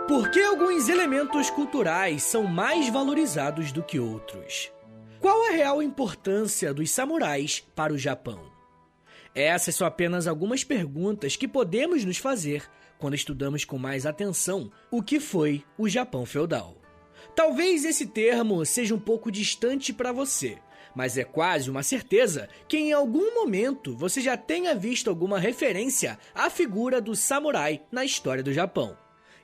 Por que alguns elementos culturais são mais valorizados do que outros? Qual a real importância dos samurais para o Japão? Essas são apenas algumas perguntas que podemos nos fazer quando estudamos com mais atenção o que foi o Japão feudal. Talvez esse termo seja um pouco distante para você, mas é quase uma certeza que em algum momento você já tenha visto alguma referência à figura do samurai na história do Japão.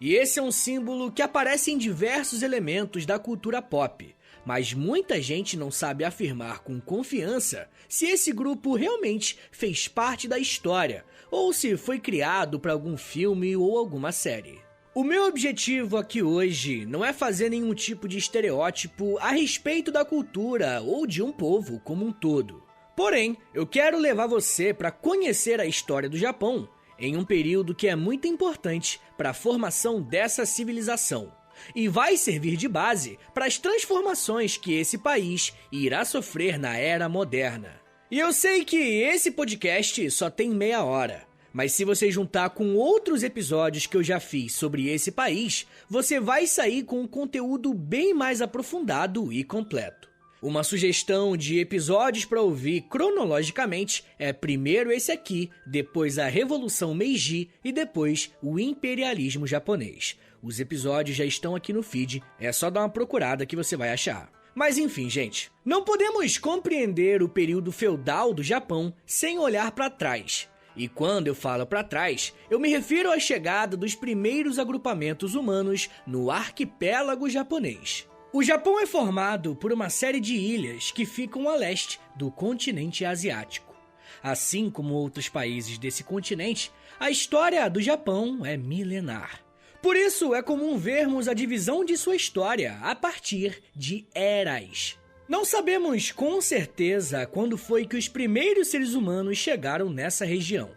E esse é um símbolo que aparece em diversos elementos da cultura pop, mas muita gente não sabe afirmar com confiança se esse grupo realmente fez parte da história ou se foi criado para algum filme ou alguma série. O meu objetivo aqui hoje não é fazer nenhum tipo de estereótipo a respeito da cultura ou de um povo como um todo. Porém, eu quero levar você para conhecer a história do Japão em um período que é muito importante para a formação dessa civilização e vai servir de base para as transformações que esse país irá sofrer na era moderna. E eu sei que esse podcast só tem meia hora, mas se você juntar com outros episódios que eu já fiz sobre esse país, você vai sair com um conteúdo bem mais aprofundado e completo. Uma sugestão de episódios para ouvir cronologicamente é primeiro esse aqui, depois a Revolução Meiji e depois o Imperialismo Japonês. Os episódios já estão aqui no feed, é só dar uma procurada que você vai achar. Mas enfim, gente, não podemos compreender o período feudal do Japão sem olhar para trás. E quando eu falo para trás, eu me refiro à chegada dos primeiros agrupamentos humanos no arquipélago japonês. O Japão é formado por uma série de ilhas que ficam a leste do continente asiático. Assim como outros países desse continente, a história do Japão é milenar. Por isso é comum vermos a divisão de sua história a partir de eras. Não sabemos com certeza quando foi que os primeiros seres humanos chegaram nessa região,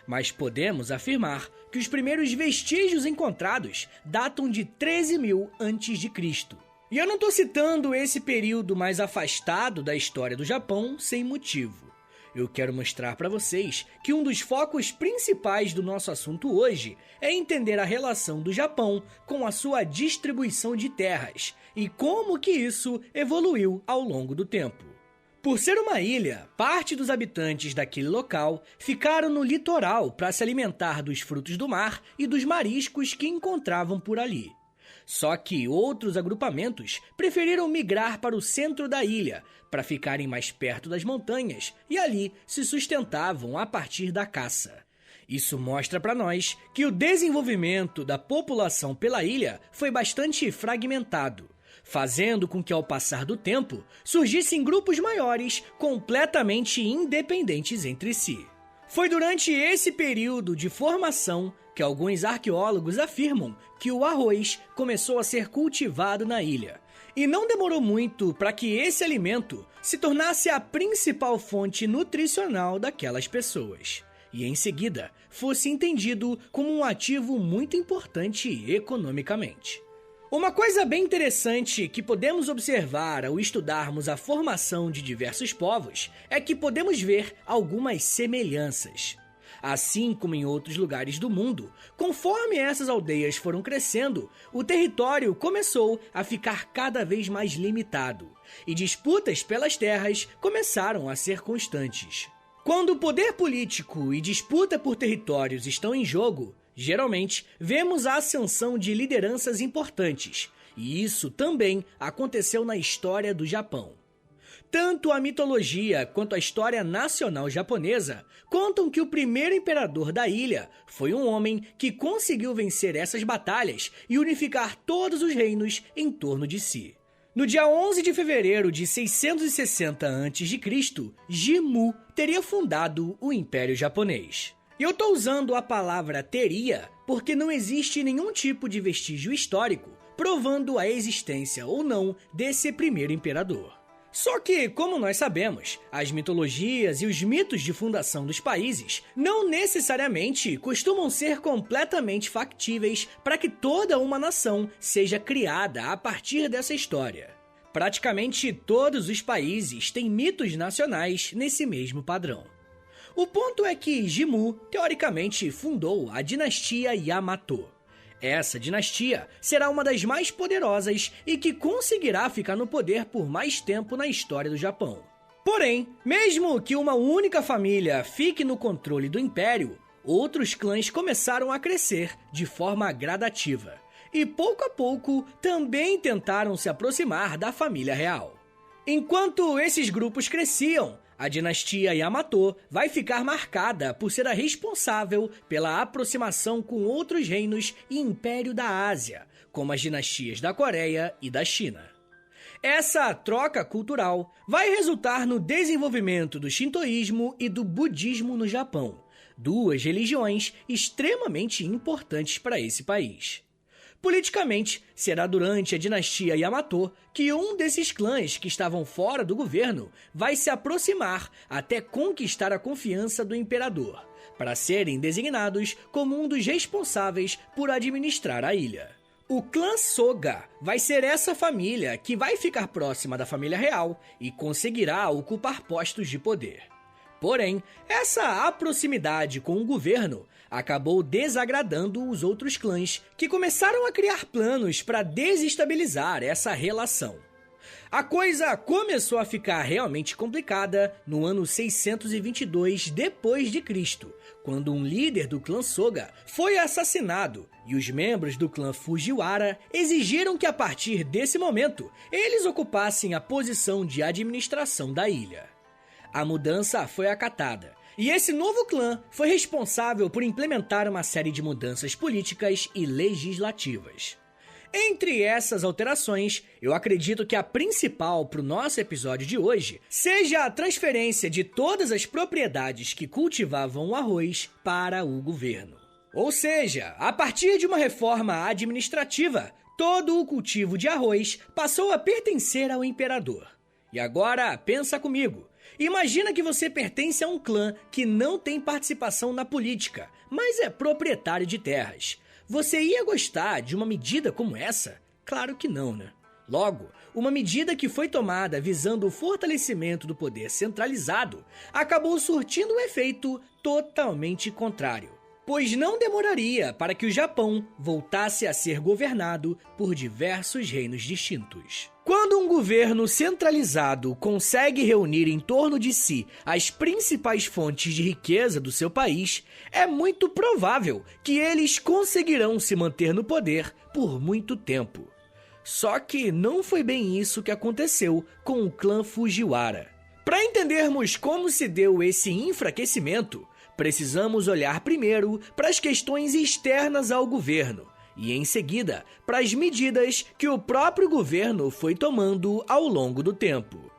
mas podemos afirmar que os primeiros vestígios encontrados datam de 13.000 a.C. E eu não estou citando esse período mais afastado da história do Japão sem motivo. Eu quero mostrar para vocês que um dos focos principais do nosso assunto hoje é entender a relação do Japão com a sua distribuição de terras e como que isso evoluiu ao longo do tempo. Por ser uma ilha, parte dos habitantes daquele local ficaram no litoral para se alimentar dos frutos do mar e dos mariscos que encontravam por ali. Só que outros agrupamentos preferiram migrar para o centro da ilha, para ficarem mais perto das montanhas, e ali se sustentavam a partir da caça. Isso mostra para nós que o desenvolvimento da população pela ilha foi bastante fragmentado, fazendo com que ao passar do tempo surgissem grupos maiores completamente independentes entre si. Foi durante esse período de formação que alguns arqueólogos afirmam que o arroz começou a ser cultivado na ilha. E não demorou muito para que esse alimento se tornasse a principal fonte nutricional daquelas pessoas. E em seguida, fosse entendido como um ativo muito importante economicamente. Uma coisa bem interessante que podemos observar ao estudarmos a formação de diversos povos é que podemos ver algumas semelhanças. Assim como em outros lugares do mundo, conforme essas aldeias foram crescendo, o território começou a ficar cada vez mais limitado, e disputas pelas terras começaram a ser constantes. Quando o poder político e disputa por territórios estão em jogo, geralmente vemos a ascensão de lideranças importantes, e isso também aconteceu na história do Japão. Tanto a mitologia quanto a história nacional japonesa contam que o primeiro imperador da ilha foi um homem que conseguiu vencer essas batalhas e unificar todos os reinos em torno de si. No dia 11 de fevereiro de 660 a.C., Jimmu teria fundado o Império Japonês. E eu estou usando a palavra teria porque não existe nenhum tipo de vestígio histórico provando a existência ou não desse primeiro imperador. Só que, como nós sabemos, as mitologias e os mitos de fundação dos países não necessariamente costumam ser completamente factíveis para que toda uma nação seja criada a partir dessa história. Praticamente todos os países têm mitos nacionais nesse mesmo padrão. O ponto é que Jimmu, teoricamente, fundou a dinastia Yamato. Essa dinastia será uma das mais poderosas e que conseguirá ficar no poder por mais tempo na história do Japão. Porém, mesmo que uma única família fique no controle do império, outros clãs começaram a crescer de forma gradativa e, pouco a pouco, também tentaram se aproximar da família real. Enquanto esses grupos cresciam, a dinastia Yamato vai ficar marcada por ser a responsável pela aproximação com outros reinos e império da Ásia, como as dinastias da Coreia e da China. Essa troca cultural vai resultar no desenvolvimento do shintoísmo e do budismo no Japão, duas religiões extremamente importantes para esse país. Politicamente, será durante a dinastia Yamato que um desses clãs que estavam fora do governo vai se aproximar até conquistar a confiança do imperador, para serem designados como um dos responsáveis por administrar a ilha. O clã Soga vai ser essa família que vai ficar próxima da família real e conseguirá ocupar postos de poder. Porém, essa proximidade com o governo acabou desagradando os outros clãs, que começaram a criar planos para desestabilizar essa relação. A coisa começou a ficar realmente complicada no ano 622 d.C., quando um líder do clã Soga foi assassinado e os membros do clã Fujiwara exigiram que a partir desse momento eles ocupassem a posição de administração da ilha. A mudança foi acatada, e esse novo clã foi responsável por implementar uma série de mudanças políticas e legislativas. Entre essas alterações, eu acredito que a principal para o nosso episódio de hoje seja a transferência de todas as propriedades que cultivavam o arroz para o governo. Ou seja, a partir de uma reforma administrativa, todo o cultivo de arroz passou a pertencer ao imperador. E agora, pensa comigo. Imagina que você pertence a um clã que não tem participação na política, mas é proprietário de terras. Você ia gostar de uma medida como essa? Claro que não, né? Logo, uma medida que foi tomada visando o fortalecimento do poder centralizado acabou surtindo um efeito totalmente contrário, pois não demoraria para que o Japão voltasse a ser governado por diversos reinos distintos. Quando um governo centralizado consegue reunir em torno de si as principais fontes de riqueza do seu país, é muito provável que eles conseguirão se manter no poder por muito tempo. Só que não foi bem isso que aconteceu com o clã Fujiwara. Para entendermos como se deu esse enfraquecimento, precisamos olhar primeiro para as questões externas ao governo, e em seguida para as medidas que o próprio governo foi tomando ao longo do tempo.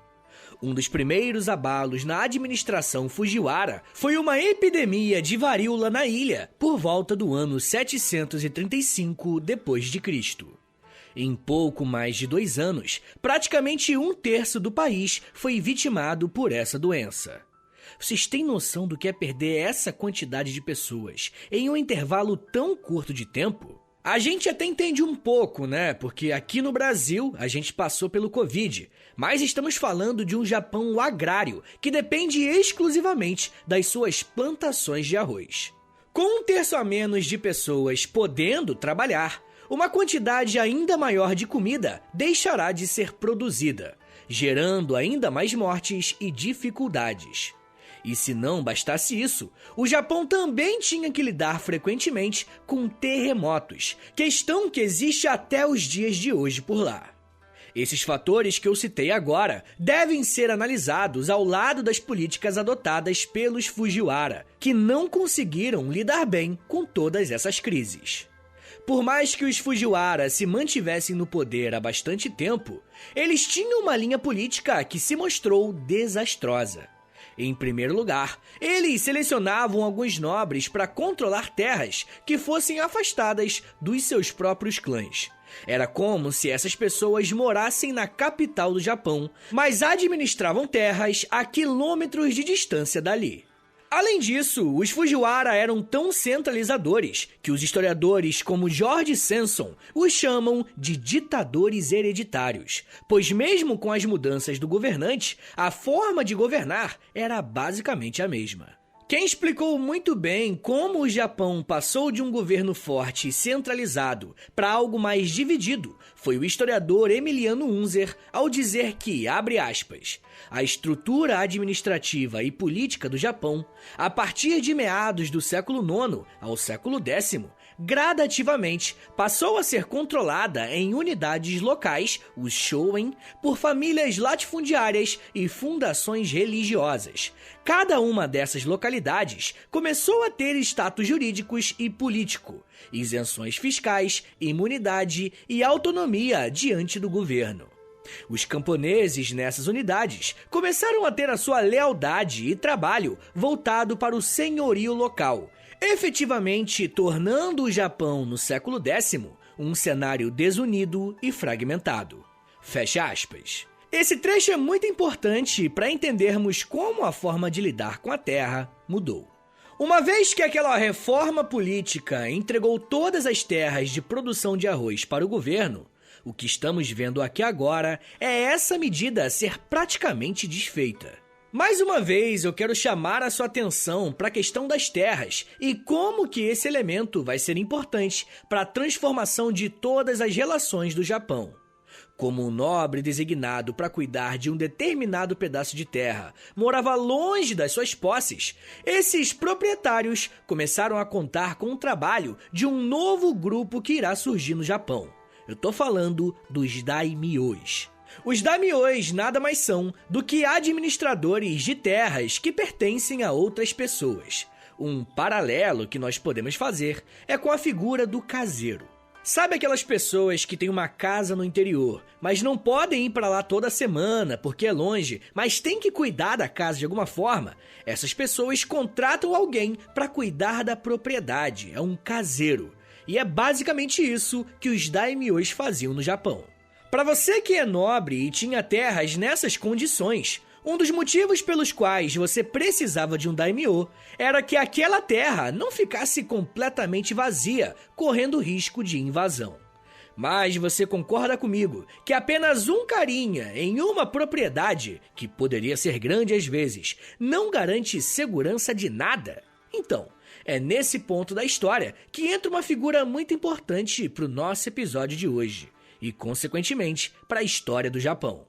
Um dos primeiros abalos na administração Fujiwara foi uma epidemia de varíola na ilha por volta do ano 735 d.C. Em pouco mais de 2 anos, praticamente 1/3 do país foi vitimado por essa doença. Vocês têm noção do que é perder essa quantidade de pessoas em um intervalo tão curto de tempo? A gente até entende um pouco, né? Porque aqui no Brasil a gente passou pelo Covid, mas estamos falando de um Japão agrário que depende exclusivamente das suas plantações de arroz. Com 1/3 a menos de pessoas podendo trabalhar, uma quantidade ainda maior de comida deixará de ser produzida, gerando ainda mais mortes e dificuldades. E se não bastasse isso, o Japão também tinha que lidar frequentemente com terremotos, questão que existe até os dias de hoje por lá. Esses fatores que eu citei agora devem ser analisados ao lado das políticas adotadas pelos Fujiwara, que não conseguiram lidar bem com todas essas crises. Por mais que os Fujiwara se mantivessem no poder há bastante tempo, eles tinham uma linha política que se mostrou desastrosa. Em primeiro lugar, eles selecionavam alguns nobres para controlar terras que fossem afastadas dos seus próprios clãs. Era como se essas pessoas morassem na capital do Japão, mas administravam terras a quilômetros de distância dali. Além disso, os Fujiwara eram tão centralizadores que os historiadores como George Sanson os chamam de ditadores hereditários, pois mesmo com as mudanças do governante, a forma de governar era basicamente a mesma. Quem explicou muito bem como o Japão passou de um governo forte e centralizado para algo mais dividido foi o historiador Emiliano Unzer ao dizer que, abre aspas, a estrutura administrativa e política do Japão, a partir de meados do século IX ao século X, gradativamente passou a ser controlada em unidades locais, os shoen, por famílias latifundiárias e fundações religiosas. Cada uma dessas localidades começou a ter status jurídicos e político, isenções fiscais, imunidade e autonomia diante do governo. Os camponeses nessas unidades começaram a ter a sua lealdade e trabalho voltado para o senhorio local, efetivamente tornando o Japão no século X um cenário desunido e fragmentado. Fecha aspas. Esse trecho é muito importante para entendermos como a forma de lidar com a terra mudou. Uma vez que aquela reforma política entregou todas as terras de produção de arroz para o governo, o que estamos vendo aqui agora é essa medida ser praticamente desfeita. Mais uma vez, eu quero chamar a sua atenção para a questão das terras e como que esse elemento vai ser importante para a transformação de todas as relações do Japão. Como um nobre designado para cuidar de um determinado pedaço de terra morava longe das suas posses, esses proprietários começaram a contar com o trabalho de um novo grupo que irá surgir no Japão. Eu tô falando dos daimyos. Os daimyos nada mais são do que administradores de terras que pertencem a outras pessoas. Um paralelo que nós podemos fazer é com a figura do caseiro. Sabe aquelas pessoas que têm uma casa no interior, mas não podem ir para lá toda semana porque é longe, mas têm que cuidar da casa de alguma forma? Essas pessoas contratam alguém para cuidar da propriedade, é um caseiro. E é basicamente isso que os daimyos faziam no Japão. Para você que é nobre e tinha terras nessas condições, um dos motivos pelos quais você precisava de um daimyo era que aquela terra não ficasse completamente vazia, correndo risco de invasão. Mas você concorda comigo que apenas um carinha em uma propriedade, que poderia ser grande às vezes, não garante segurança de nada? Então, é nesse ponto da história que entra uma figura muito importante para o nosso episódio de hoje e, consequentemente, para a história do Japão.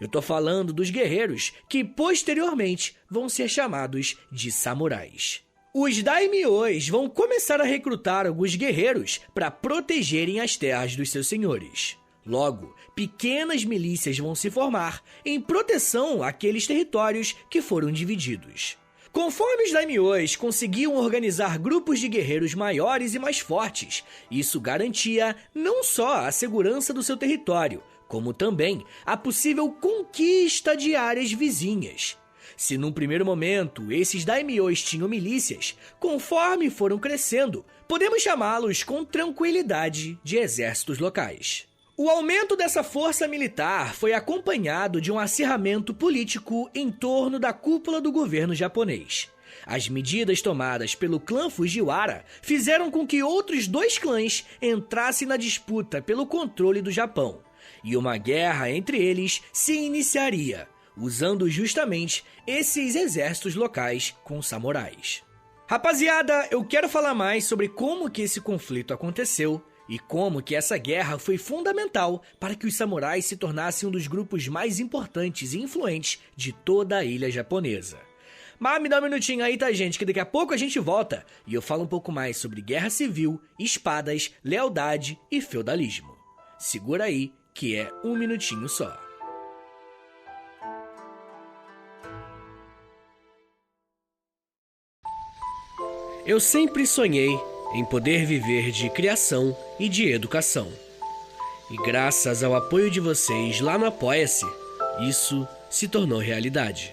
Eu tô falando dos guerreiros que, posteriormente, vão ser chamados de samurais. Os daimyos vão começar a recrutar alguns guerreiros para protegerem as terras dos seus senhores. Logo, pequenas milícias vão se formar em proteção àqueles territórios que foram divididos. Conforme os daimyos conseguiam organizar grupos de guerreiros maiores e mais fortes, isso garantia não só a segurança do seu território, como também a possível conquista de áreas vizinhas. Se num primeiro momento esses daimyos tinham milícias, conforme foram crescendo, podemos chamá-los com tranquilidade de exércitos locais. O aumento dessa força militar foi acompanhado de um acirramento político em torno da cúpula do governo japonês. As medidas tomadas pelo clã Fujiwara fizeram com que outros dois clãs entrassem na disputa pelo controle do Japão, e uma guerra entre eles se iniciaria, usando justamente esses exércitos locais com samurais. Rapaziada, eu quero falar mais sobre como que esse conflito aconteceu e como que essa guerra foi fundamental para que os samurais se tornassem um dos grupos mais importantes e influentes de toda a ilha japonesa. Mas me dá um minutinho aí, tá, gente, que daqui a pouco a gente volta e eu falo um pouco mais sobre guerra civil, espadas, lealdade e feudalismo. Segura aí, que é um minutinho só. Eu sempre sonhei em poder viver de criação e de educação. E graças ao apoio de vocês lá no Apoia-se, isso se tornou realidade.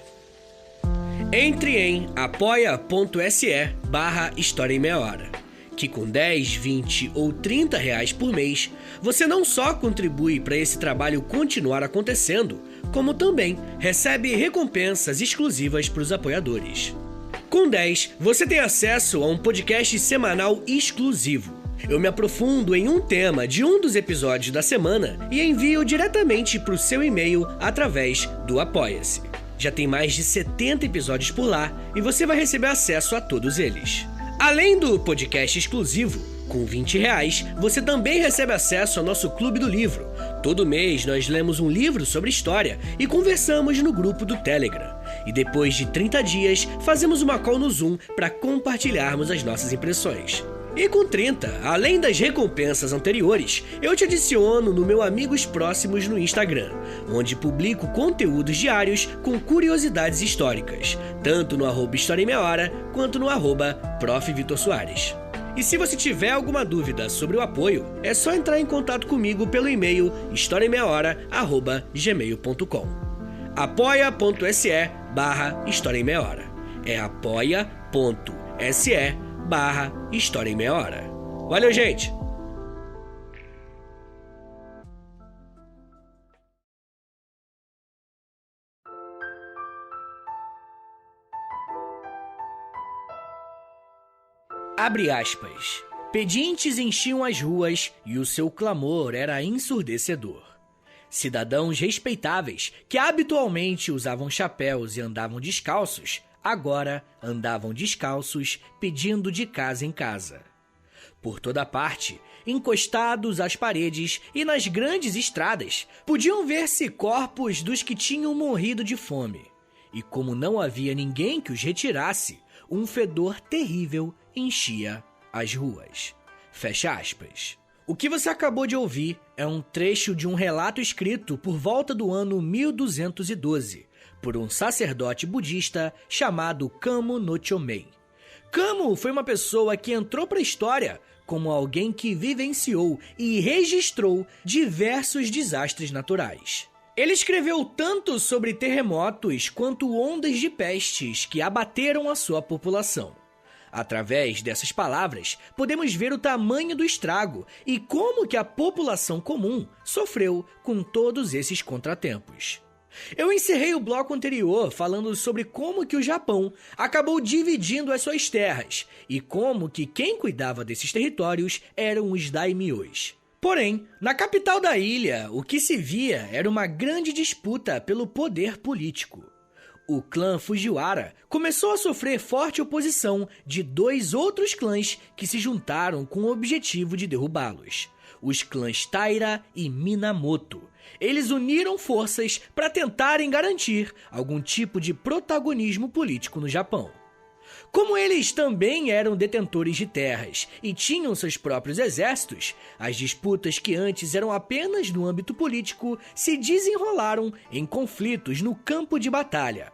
Entre em apoia.se/História em Meia Hora, que com 10, 20 ou 30 reais por mês, você não só contribui para esse trabalho continuar acontecendo, como também recebe recompensas exclusivas para os apoiadores. Com 10, você tem acesso a um podcast semanal exclusivo. Eu me aprofundo em um tema de um dos episódios da semana e envio diretamente para o seu e-mail através do Apoia-se. Já tem mais de 70 episódios por lá e você vai receber acesso a todos eles. Além do podcast exclusivo, com R$20, você também recebe acesso ao nosso Clube do Livro. Todo mês nós lemos um livro sobre história e conversamos no grupo do Telegram. E depois de 30 dias, fazemos uma call no Zoom para compartilharmos as nossas impressões. E com 30, além das recompensas anteriores, eu te adiciono no meu Amigos Próximos no Instagram, onde publico conteúdos diários com curiosidades históricas, tanto no @História em Meia Hora, quanto no @Prof. Vitor Soares. E se você tiver alguma dúvida sobre o apoio, é só entrar em contato comigo pelo e-mail historiaemmeiahora@gmail.com. apoia.se/História em Meia Hora. É apoia.se/História em Meia Hora. Valeu, gente! Abre aspas. Pedintes enchiam as ruas e o seu clamor era ensurdecedor. Cidadãos respeitáveis, que habitualmente usavam chapéus e andavam descalços, agora andavam descalços pedindo de casa em casa. Por toda parte, encostados às paredes e nas grandes estradas, podiam ver-se corpos dos que tinham morrido de fome. E como não havia ninguém que os retirasse, um fedor terrível enchia as ruas. Fecha aspas. O que você acabou de ouvir é um trecho de um relato escrito por volta do ano 1212, por um sacerdote budista chamado Kamo no Chomei. Kamo foi uma pessoa que entrou para a história como alguém que vivenciou e registrou diversos desastres naturais. Ele escreveu tanto sobre terremotos quanto ondas de pestes que abateram a sua população. Através dessas palavras, podemos ver o tamanho do estrago e como que a população comum sofreu com todos esses contratempos. Eu encerrei o bloco anterior falando sobre como que o Japão acabou dividindo as suas terras e como que quem cuidava desses territórios eram os daimyos. Porém, na capital da ilha, o que se via era uma grande disputa pelo poder político. O clã Fujiwara começou a sofrer forte oposição de dois outros clãs que se juntaram com o objetivo de derrubá-los: os clãs Taira e Minamoto. Eles uniram forças para tentarem garantir algum tipo de protagonismo político no Japão. Como eles também eram detentores de terras e tinham seus próprios exércitos, as disputas que antes eram apenas no âmbito político se desenrolaram em conflitos no campo de batalha.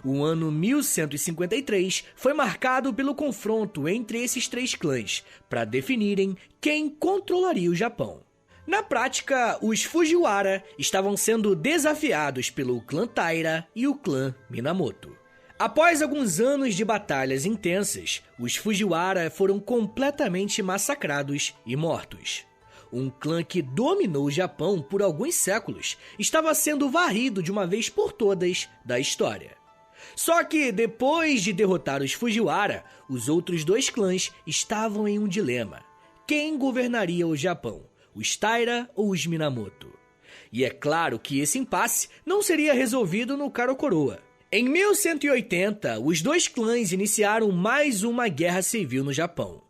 O ano 1153 foi marcado pelo confronto entre esses três clãs para definirem quem controlaria o Japão. Na prática, os Fujiwara estavam sendo desafiados pelo clã Taira e o clã Minamoto. Após alguns anos de batalhas intensas, os Fujiwara foram completamente massacrados e mortos. Um clã que dominou o Japão por alguns séculos estava sendo varrido de uma vez por todas da história. Só que depois de derrotar os Fujiwara, os outros dois clãs estavam em um dilema. Quem governaria o Japão, os Taira ou os Minamoto? E é claro que esse impasse não seria resolvido no cara ou coroa. Em 1180, os dois clãs iniciaram mais uma guerra civil no Japão.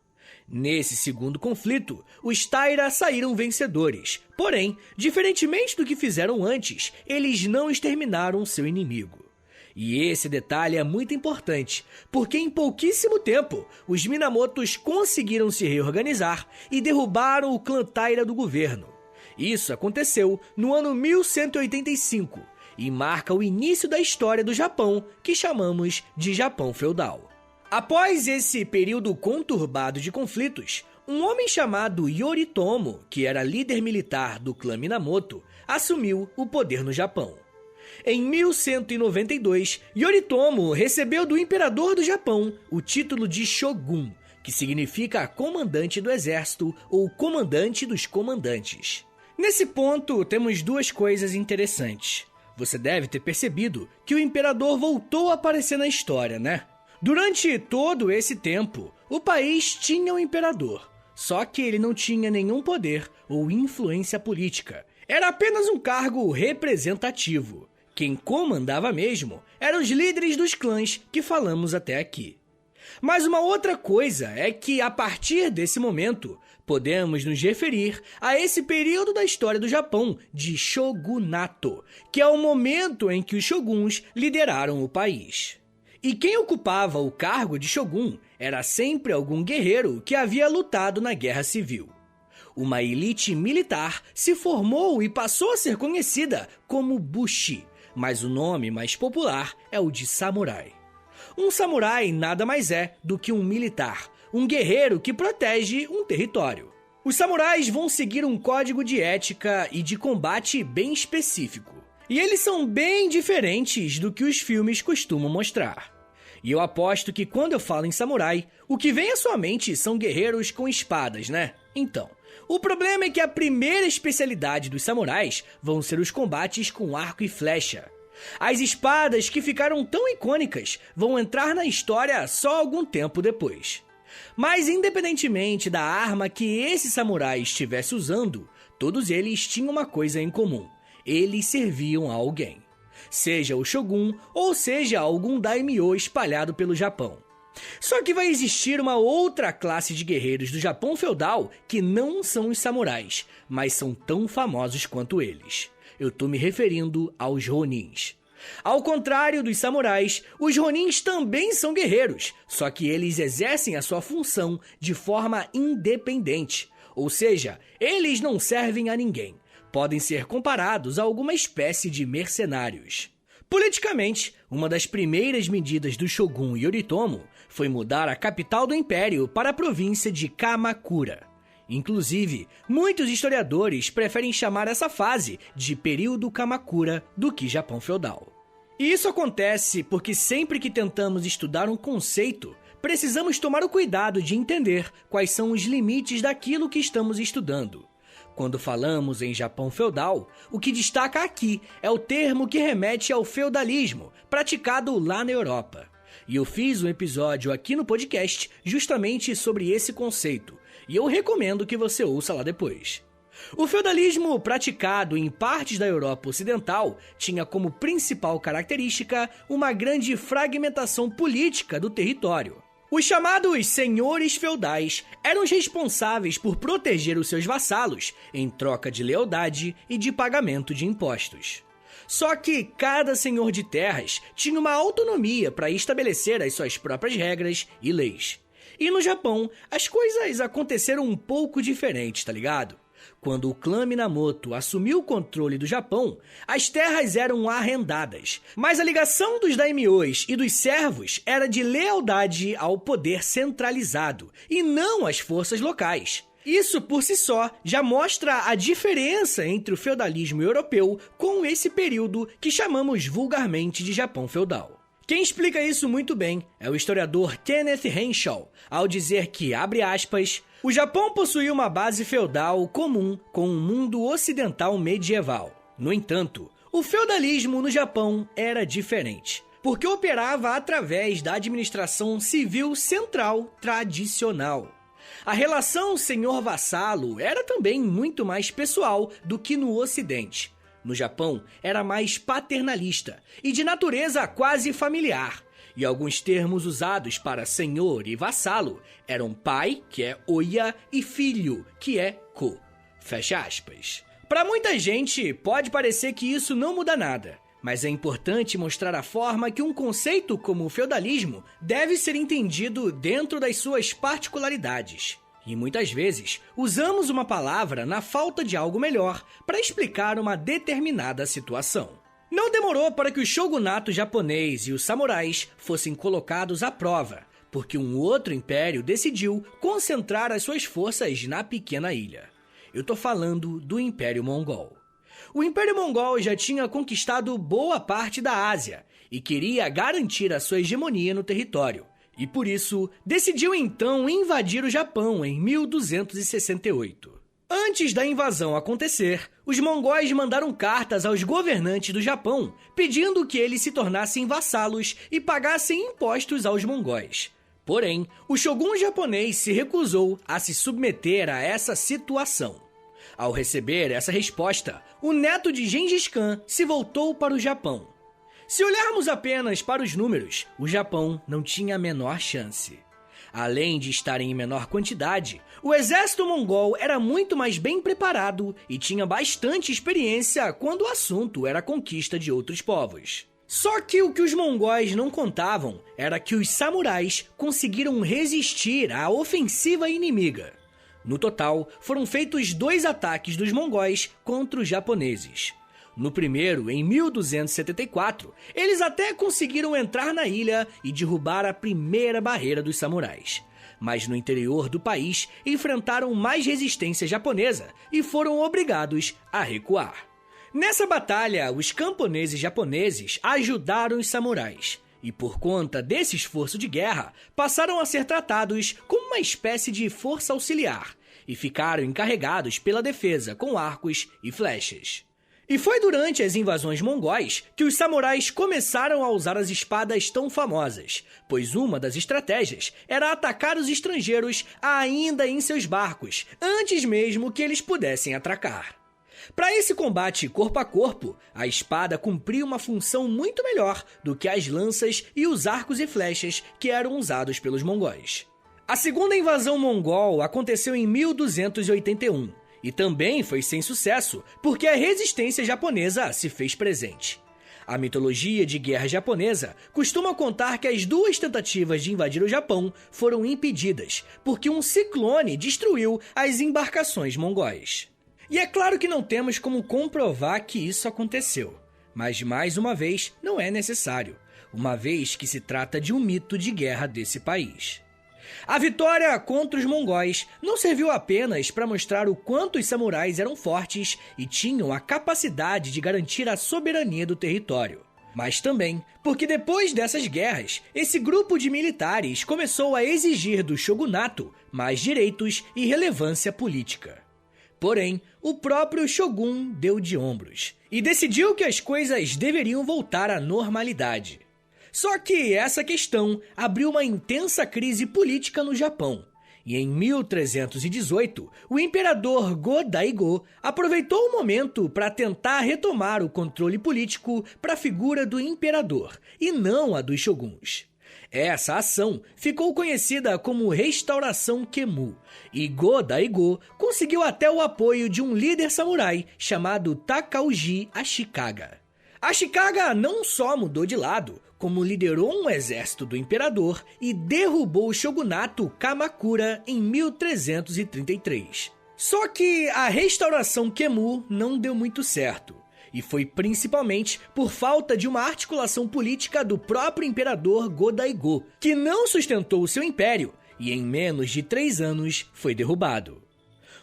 Nesse segundo conflito, os Taira saíram vencedores. Porém, diferentemente do que fizeram antes, eles não exterminaram seu inimigo. E esse detalhe é muito importante, porque em pouquíssimo tempo, os Minamotos conseguiram se reorganizar e derrubaram o clã Taira do governo. Isso aconteceu no ano 1185 e marca o início da história do Japão, que chamamos de Japão feudal. Após esse período conturbado de conflitos, um homem chamado Yoritomo, que era líder militar do clã Minamoto, assumiu o poder no Japão. Em 1192, Yoritomo recebeu do imperador do Japão o título de Shogun, que significa comandante do exército ou comandante dos comandantes. Nesse ponto, temos duas coisas interessantes. Você deve ter percebido que o imperador voltou a aparecer na história, né? Durante todo esse tempo, o país tinha um imperador, só que ele não tinha nenhum poder ou influência política. Era apenas um cargo representativo. Quem comandava mesmo eram os líderes dos clãs que falamos até aqui. Mas uma outra coisa é que, a partir desse momento, podemos nos referir a esse período da história do Japão de shogunato, que é o momento em que os shoguns lideraram o país. E quem ocupava o cargo de shogun era sempre algum guerreiro que havia lutado na Guerra Civil. Uma elite militar se formou e passou a ser conhecida como bushi, mas o nome mais popular é o de samurai. Um samurai nada mais é do que um militar, um guerreiro que protege um território. Os samurais vão seguir um código de ética e de combate bem específico. E eles são bem diferentes do que os filmes costumam mostrar. E eu aposto que quando eu falo em samurai, o que vem à sua mente são guerreiros com espadas, né? Então, o problema é que a primeira especialidade dos samurais vão ser os combates com arco e flecha. As espadas que ficaram tão icônicas vão entrar na história só algum tempo depois. Mas independentemente da arma que esse samurai estivesse usando, todos eles tinham uma coisa em comum: eles serviam a alguém. Seja o shogun ou seja algum daimyo espalhado pelo Japão. Só que vai existir uma outra classe de guerreiros do Japão feudal que não são os samurais, mas são tão famosos quanto eles. Eu tô me referindo aos ronins. Ao contrário dos samurais, os ronins também são guerreiros, só que eles exercem a sua função de forma independente. Ou seja, eles não servem a ninguém. Podem ser comparados a alguma espécie de mercenários. Politicamente, uma das primeiras medidas do shogun Yoritomo foi mudar a capital do império para a província de Kamakura. Inclusive, muitos historiadores preferem chamar essa fase de período Kamakura do que Japão feudal. E isso acontece porque sempre que tentamos estudar um conceito, precisamos tomar o cuidado de entender quais são os limites daquilo que estamos estudando. Quando falamos em Japão feudal, o que destaca aqui é o termo que remete ao feudalismo, praticado lá na Europa. E eu fiz um episódio aqui no podcast justamente sobre esse conceito, e eu recomendo que você ouça lá depois. O feudalismo praticado em partes da Europa Ocidental tinha como principal característica uma grande fragmentação política do território. Os chamados senhores feudais eram os responsáveis por proteger os seus vassalos em troca de lealdade e de pagamento de impostos. Só que cada senhor de terras tinha uma autonomia para estabelecer as suas próprias regras e leis. E no Japão, as coisas aconteceram um pouco diferentes, tá ligado? Quando o clã Minamoto assumiu o controle do Japão, as terras eram arrendadas, mas a ligação dos daimyos e dos servos era de lealdade ao poder centralizado, e não às forças locais. Isso por si só já mostra a diferença entre o feudalismo europeu com esse período que chamamos vulgarmente de Japão feudal. Quem explica isso muito bem é o historiador Kenneth Henshaw, ao dizer que, abre aspas, o Japão possuía uma base feudal comum com o mundo ocidental medieval. No entanto, o feudalismo no Japão era diferente, porque operava através da administração civil central tradicional. A relação senhor-vassalo era também muito mais pessoal do que no Ocidente. No Japão, era mais paternalista e de natureza quase familiar. E alguns termos usados para senhor e vassalo eram pai, que é oya, e filho, que é ko. Fecha aspas. Para muita gente, pode parecer que isso não muda nada, mas é importante mostrar a forma que um conceito como o feudalismo deve ser entendido dentro das suas particularidades. E muitas vezes, usamos uma palavra na falta de algo melhor para explicar uma determinada situação. Não demorou para que o shogunato japonês e os samurais fossem colocados à prova, porque um outro império decidiu concentrar as suas forças na pequena ilha. Eu tô falando do Império Mongol. O Império Mongol já tinha conquistado boa parte da Ásia e queria garantir a sua hegemonia no território. E por isso, decidiu então invadir o Japão em 1268. Antes da invasão acontecer, os mongóis mandaram cartas aos governantes do Japão, pedindo que eles se tornassem vassalos e pagassem impostos aos mongóis. Porém, o shogun japonês se recusou a se submeter a essa situação. Ao receber essa resposta, o neto de Gengis Khan se voltou para o Japão. Se olharmos apenas para os números, o Japão não tinha a menor chance. Além de estarem em menor quantidade, o exército mongol era muito mais bem preparado e tinha bastante experiência quando o assunto era a conquista de outros povos. Só que o que os mongóis não contavam era que os samurais conseguiram resistir à ofensiva inimiga. No total, foram feitos 2 ataques dos mongóis contra os japoneses. No primeiro, em 1274, eles até conseguiram entrar na ilha e derrubar a primeira barreira dos samurais. Mas no interior do país, enfrentaram mais resistência japonesa e foram obrigados a recuar. Nessa batalha, os camponeses japoneses ajudaram os samurais. E por conta desse esforço de guerra, passaram a ser tratados como uma espécie de força auxiliar e ficaram encarregados pela defesa com arcos e flechas. E foi durante as invasões mongóis que os samurais começaram a usar as espadas tão famosas, pois uma das estratégias era atacar os estrangeiros ainda em seus barcos, antes mesmo que eles pudessem atracar. Para esse combate corpo a corpo, a espada cumpria uma função muito melhor do que as lanças e os arcos e flechas que eram usados pelos mongóis. A segunda invasão mongol aconteceu em 1281. E também foi sem sucesso, porque a resistência japonesa se fez presente. A mitologia de guerra japonesa costuma contar que as 2 tentativas de invadir o Japão foram impedidas, porque um ciclone destruiu as embarcações mongóis. E é claro que não temos como comprovar que isso aconteceu, mas mais uma vez não é necessário, uma vez que se trata de um mito de guerra desse país. A vitória contra os mongóis não serviu apenas para mostrar o quanto os samurais eram fortes e tinham a capacidade de garantir a soberania do território, mas também porque depois dessas guerras, esse grupo de militares começou a exigir do shogunato mais direitos e relevância política. Porém, o próprio shogun deu de ombros e decidiu que as coisas deveriam voltar à normalidade. Só que essa questão abriu uma intensa crise política no Japão, e em 1318, o imperador Go-Daigo aproveitou o momento para tentar retomar o controle político para a figura do imperador, e não a dos shoguns. Essa ação ficou conhecida como Restauração Kemu, e Go-Daigo conseguiu até o apoio de um líder samurai chamado Takauji Ashikaga. Ashikaga não só mudou de lado, como liderou um exército do imperador e derrubou o shogunato Kamakura em 1333. Só que a restauração Kemu não deu muito certo, e foi principalmente por falta de uma articulação política do próprio imperador Go-Daigo, que não sustentou o seu império e em menos de 3 anos foi derrubado.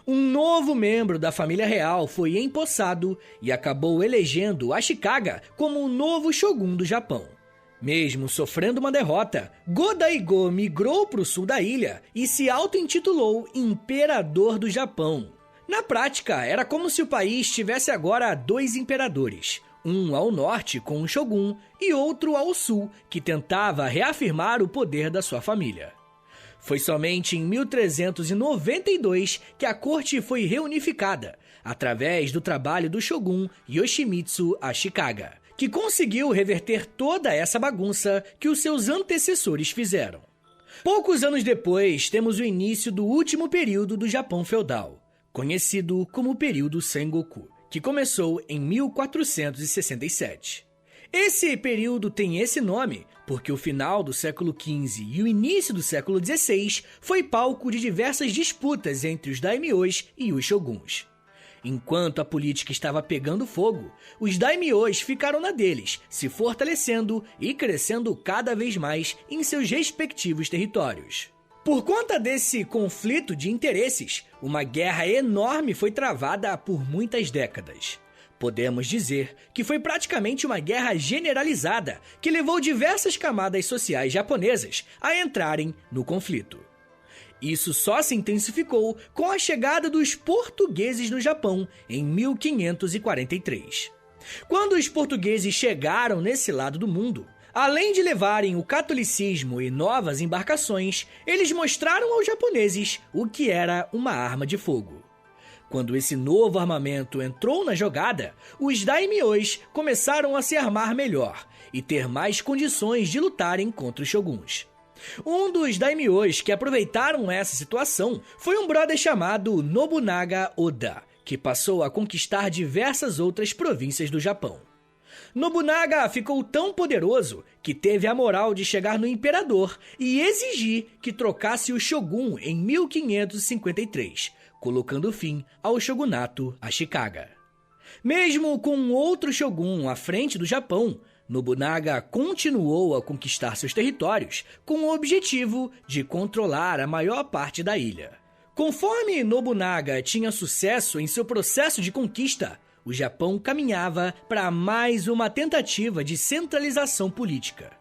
Um novo membro da família real foi empossado e acabou elegendo Ashikaga como o novo shogun do Japão. Mesmo sofrendo uma derrota, Go-Daigo migrou para o sul da ilha e se auto-intitulou Imperador do Japão. Na prática, era como se o país tivesse agora 2 imperadores, um ao norte com um shogun e outro ao sul, que tentava reafirmar o poder da sua família. Foi somente em 1392 que a corte foi reunificada, através do trabalho do shogun Yoshimitsu Ashikaga, que conseguiu reverter toda essa bagunça que os seus antecessores fizeram. Poucos anos depois, temos o início do último período do Japão feudal, conhecido como o período Sengoku, que começou em 1467. Esse período tem esse nome porque o final do século XV e o início do século XVI foi palco de diversas disputas entre os daimyos e os shoguns. Enquanto a política estava pegando fogo, os daimyos ficaram na deles, se fortalecendo e crescendo cada vez mais em seus respectivos territórios. Por conta desse conflito de interesses, uma guerra enorme foi travada por muitas décadas. Podemos dizer que foi praticamente uma guerra generalizada que levou diversas camadas sociais japonesas a entrarem no conflito. Isso só se intensificou com a chegada dos portugueses no Japão em 1543. Quando os portugueses chegaram nesse lado do mundo, além de levarem o catolicismo e novas embarcações, eles mostraram aos japoneses o que era uma arma de fogo. Quando esse novo armamento entrou na jogada, os daimyos começaram a se armar melhor e ter mais condições de lutarem contra os shoguns. Um dos daimyos que aproveitaram essa situação foi um brother chamado Nobunaga Oda, que passou a conquistar diversas outras províncias do Japão. Nobunaga ficou tão poderoso que teve a moral de chegar no imperador e exigir que trocasse o shogun em 1553, colocando fim ao shogunato Ashikaga. Mesmo com outro shogun à frente do Japão, Nobunaga continuou a conquistar seus territórios com o objetivo de controlar a maior parte da ilha. Conforme Nobunaga tinha sucesso em seu processo de conquista, o Japão caminhava para mais uma tentativa de centralização política.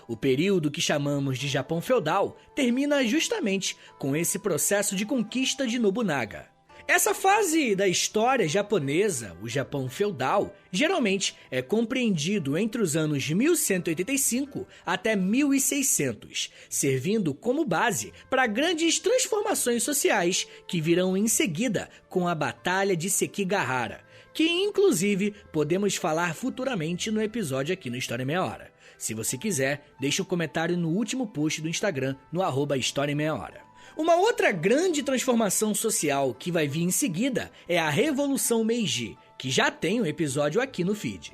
O período que chamamos de Japão feudal termina justamente com esse processo de conquista de Nobunaga. Essa fase da história japonesa, o Japão feudal, geralmente é compreendido entre os anos 1185 até 1600, servindo como base para grandes transformações sociais que virão em seguida com a Batalha de Sekigahara, que inclusive podemos falar futuramente no episódio aqui no História em Meia Hora. Se você quiser, deixa um comentário no último post do Instagram, no @História em Meia Hora. Uma outra grande transformação social que vai vir em seguida é a Revolução Meiji, que já tem um episódio aqui no feed.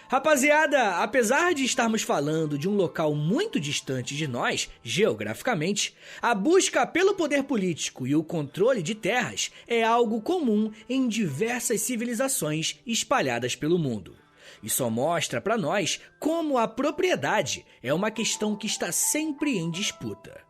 Rapaziada, apesar de estarmos falando de um local muito distante de nós, geograficamente, a busca pelo poder político e o controle de terras é algo comum em diversas civilizações espalhadas pelo mundo. E só mostra para nós como a propriedade é uma questão que está sempre em disputa.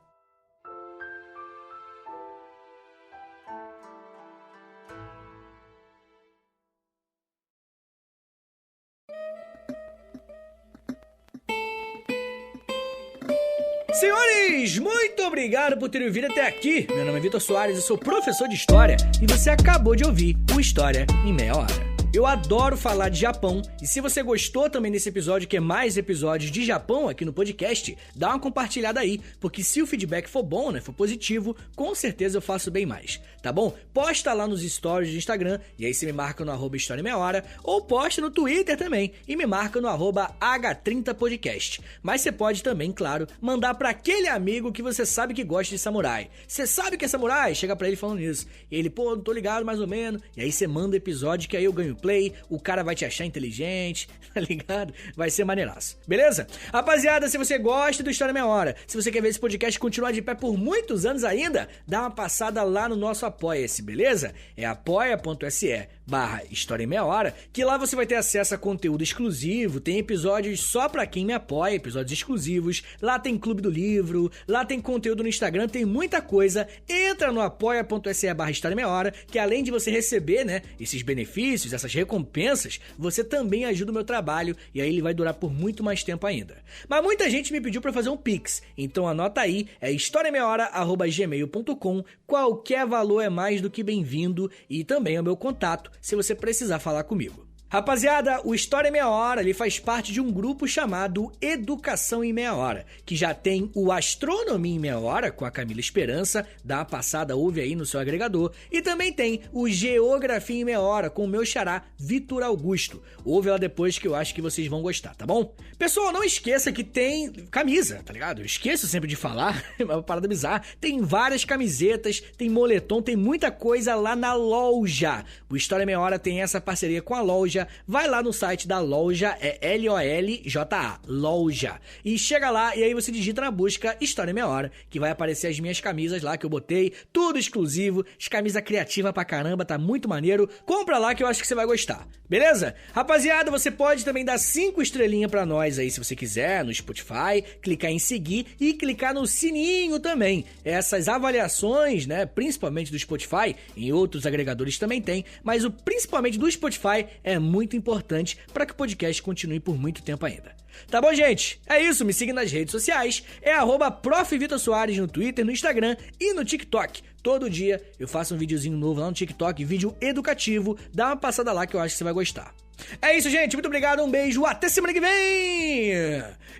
Senhores, muito obrigado por terem ouvido até aqui. Meu nome é Vitor Soares, eu sou professor de História e você acabou de ouvir o História em Meia Hora. Eu adoro falar de Japão e se você gostou também desse episódio, que é mais episódios de Japão aqui no podcast, dá uma compartilhada aí, porque se o feedback for bom, né, for positivo, com certeza eu faço bem mais, tá bom? Posta lá nos stories do Instagram e aí você me marca no @História em Meia Hora ou posta no Twitter também e me marca no @H30podcast. Mas você pode também, claro, mandar pra aquele amigo que você sabe que gosta de samurai. Você sabe que é samurai? Chega pra ele falando isso. E ele, pô, não tô ligado mais ou menos. E aí você manda o episódio que aí eu ganho play, o cara vai te achar inteligente, tá ligado? Vai ser maneiraço, beleza? Rapaziada, se você gosta do História em Meia Hora, se você quer ver esse podcast continuar de pé por muitos anos ainda, dá uma passada lá no nosso Apoia-se, beleza? É apoia.se/História em Meia Hora, que lá você vai ter acesso a conteúdo exclusivo, tem episódios só pra quem me apoia, episódios exclusivos, lá tem Clube do Livro, lá tem conteúdo no Instagram, tem muita coisa. Entra no apoia.se/História em Meia Hora, que além de você receber, né, esses benefícios, essas recompensas, você também ajuda o meu trabalho e aí ele vai durar por muito mais tempo ainda. Mas muita gente me pediu pra fazer um Pix, então anota aí, é historiameiahora@gmail.com, qualquer valor é mais do que bem-vindo e também é o meu contato se você precisar falar comigo. Rapaziada, o História em Meia Hora ele faz parte de um grupo chamado Educação em Meia Hora, que já tem o Astronomia em Meia Hora com a Camila Esperança, dá uma passada, ouve aí no seu agregador, e também tem o Geografia em Meia Hora com o meu xará Vitor Augusto. Ouve lá depois que eu acho que vocês vão gostar, tá bom? Pessoal, não esqueça que tem camisa, tá ligado? Eu esqueço sempre de falar, é uma parada bizarra. Tem várias camisetas, tem moletom, tem muita coisa lá na loja. O História em Meia Hora tem essa parceria com a loja. Vai lá no site da loja, é LOLJA, loja, e chega lá e aí você digita na busca História em Meia Hora, que vai aparecer as minhas camisas lá que eu botei, tudo exclusivo, as camisas criativas pra caramba, tá muito maneiro. Compra lá que eu acho que você vai gostar, beleza? Rapaziada, você pode também dar 5 estrelinhas pra nós aí se você quiser no Spotify, clicar em seguir e clicar no sininho também. Essas avaliações, né, principalmente do Spotify, em outros agregadores também tem, mas o principalmente do Spotify é muito importante para que o podcast continue por muito tempo ainda. Tá bom, gente? É isso, me siga nas redes sociais, é @Prof. Vitor Soares no Twitter, no Instagram e no TikTok. Todo dia eu faço um videozinho novo lá no TikTok, vídeo educativo, dá uma passada lá que eu acho que você vai gostar. É isso, gente, muito obrigado, um beijo, até semana que vem!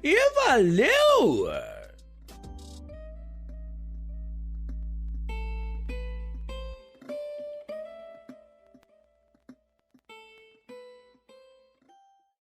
E valeu!